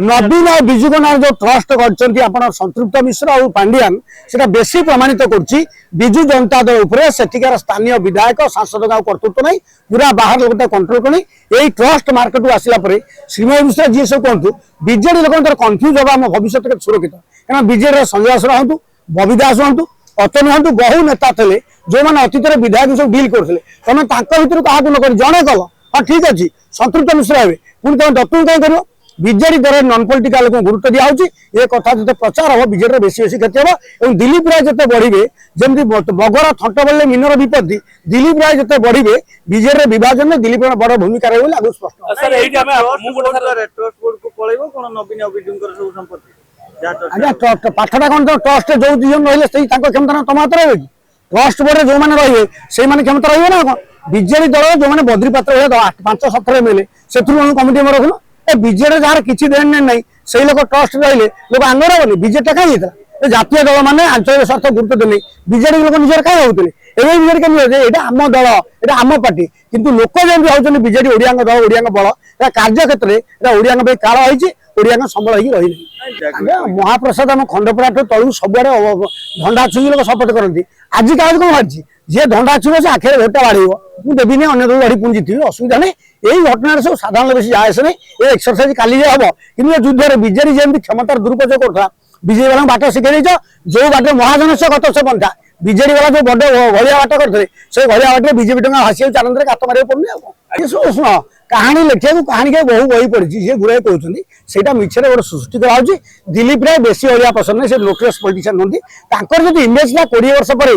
नवीन और विजु को जो ट्रस्ट कर संतृप्त मिश्र और पांडियान से बेसी प्रमाणित कर विजु जनता दल उपर सेठिकार स्थानीय विधायक सांसद का कर्तृत्व नहीं पूरा बाहर लोक कंट्रोल करनी यही ट्रस्ट मार्केट आसला श्रीमय मिश्र जी सब कहतु बीजेडी लोक कन्फ्यूज होगा आम भविष्य सुरक्षित क्या बीजेडी संजय दास हूँ बबी दास हूँ अतनु हूँ बहु नेता थे जो मैंने अतीत विधायक सब डील करते तुम भर क्या नक जड़े कल हाँ ठीक अच्छे संतृप्त मिश्र हे पुणी तुम दत्तू कहीं कर बीजेडी द्वारा नॉन पॉलिटिकल को गुरुत्व दिया ये कथा जो प्रचार हम बीजेडी बेसी बेसी क्षति हम और दिलीप राय जिते बढ़े जमी बगर थंट बड़े मीनर विपत्ति दिलीप राय जिते बढ़े बीजेडी विभाजन में दिलीप बड़ भूमिका रही आगे स्पष्ट पाठटा कौन ट्रस्ट जो दिजन रही क्षमता तुम हाथ रहे कि ट्रस्ट बोर्ड जो मैंने रे से क्षमता रही ना कौन बीजेडी दल जो मैंने बद्री पात्र 5-7 एमएलए से कमिटी में रखुन बीजेडी जार किसी देन नहीं से लोक ट्रस्ट रही लोक आंदोलन हेनी बीजेडी कहीं जातीय दल मैंने आंचलिक स्वार्थ गुरुत्व देने बीजेडी लोक निजर कहीं होते बीजेडी कमी आम दल ये आम पार्टी किंतु लोक जमी होती बीजेडी ओडिया दल ओडिया बल कार्य क्षेत्र में ओडिया काल होती ओडिया संबल हो रही महाप्रसाद आम खंडपड़ा तलू सबुआड़े धंडा छुई लोग शपथ करती आज क्या कौन बाहरी जी धंडा छुई से आखिर भोटा बाढ़ मुझे देवी अन्य दल बाढ़ी पुणी जीत असुविधा नहीं यही घटना सब साधारण बेसी जाए नहीं ये एक्सरसाइज काली हम कि युद्ध में बीजेडी जमी क्षमतार दुरुपयोग करता बीजेपी वाला बाट शिखे जो बाटे महाजन से गत से पंथा बीजेडी वाला जो बड़े भलिया बाट करते से भलिया बाटे बीजेपी टंका हासिल चांद गात मारे पड़े शुण कहानी लिखा कहानी के बहु बही पड़ी सी गुराए कहते से मिछे गोटे सृष्टि करा दिलीप राय बेसी अलिया पसंद नहीं से लोकलेस पॉलिटिशियन नुहति जो इमेज था 20 वर्ष पर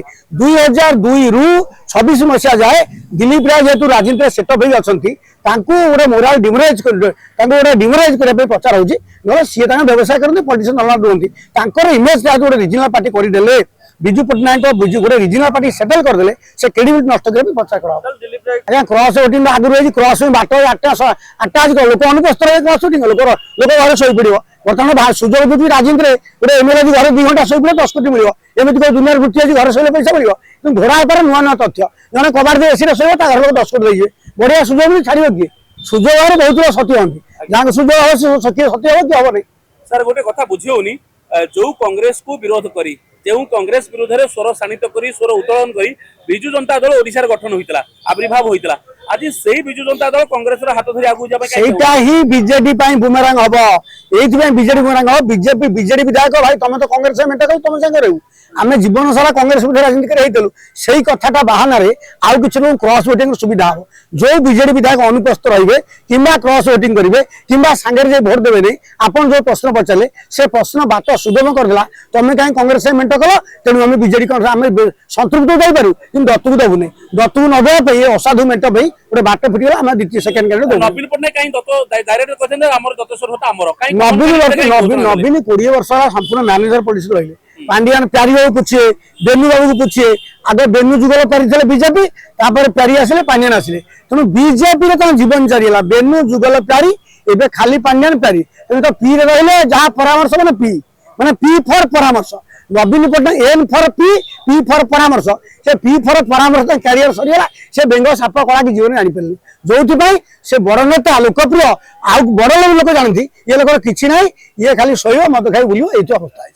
2002 रु 26 मसीहा जाए दिलीप राय जेहेतु राजनीति सेटअप हो अच्छा गोटे मोराल डिमोराइज गोटे डिमोराइज करने प्रचार होती ना सी व्यवसाय करते पॉलिटिशियन अलग रुहति इमेज गोटे रिजनाल पार्टी करदे विजु पट्टनायक विजु गोटे रिजनाल पार्टी सेटल करदे से क्रेडिट नष्ट करके प्रचार करा क्रॉस वोटिंग आगुरी रही क्रॉस बाट 8टा लोक अनुपस्थित रहे क्रॉस वोटिंग लोक घर शोई पड़ बर्तमान सुजोग दूसरी राजनीति गोटे एमएलए घर 2 घंटा शोई पड़े 10 कोटी मिले एमती कोई दुनिया वृत्ति अच्छी घर शोले पैसा मिले कि घोड़ा पर नुआ नुआ तथ्य जब कबाड़ दे एसी शोब घर लोग 10 कोटी देंगे बढ़िया सुजोग भी छाड़ किए सुजोग बहुत लोग सती हमें जहाँ सुजोग हम सती हम कि हम नहीं सर गोटे कथा बुझी जो कांग्रेस को विरोध करी जो कांग्रेस विरोध में स्वर शाणित कर स्वर उत्तोलन कर विजु जनता दल ओडिशा गठन होता आविर्भाव होता आज से विजु जनता दल कांग्रेस हाथ धरी आगू जाटा ही बीजेडी बुमेरांग हम ये बीजेडी बुमेरांग हम बीजेपी बीजेडी विधायक भाई तुम तो कांग्रेस मेटा कर तुम संगे रहू आम जीवन सारा कांग्रेस राजनीति कर से कथा बाहाना आउ कि क्रॉस वोटिंग सुविधा हम जो बीजेडी विधायक अनुपस्थित रहे कि क्रॉस वोटिंग करेंगे कि सांगे भोट देवे नहीं आपन जो प्रश्न पचारे से प्रश्न बात सुगम करदेला तुम कहीं कांग्रेस मेट कल तेणु आम बीजेडी आम संतृप्त देपारू कि दत्तू को देवुनी दत्तू न देवाई असाधु मेट गोटे बाट फिटगला आम द्वितीय सेकेंड नवीन नवीन 20 वर्ष संपूर्ण मैनेजर पॉलिसी रही पांडियान प्यारी बाबू पूछिए बेनू बाबू को पूछिए आगे बेनू जुगल प्यारी थे बीजेपी प्यारी आसिले पांडियान आसिले तेणु बीजेपी तुम जीवन चलीगला बेनू जुगल प्यारी एवं खाली पांडियान प्यारी तेणु तो पी रही जहाँ परामर्श मैंने पी फॉर परामर्श Naveen Pattanaik N for P for परामर्श से पी फॉर परामर्श कैरियर सरीगला से बेंग साप कला कि जीवन जापर जो से बड़ नेता लोकप्रिय आउ बड़ लोक जानती ये लोक किसी ना ये खाली शोब मत खाई बुल ये अवस्था है।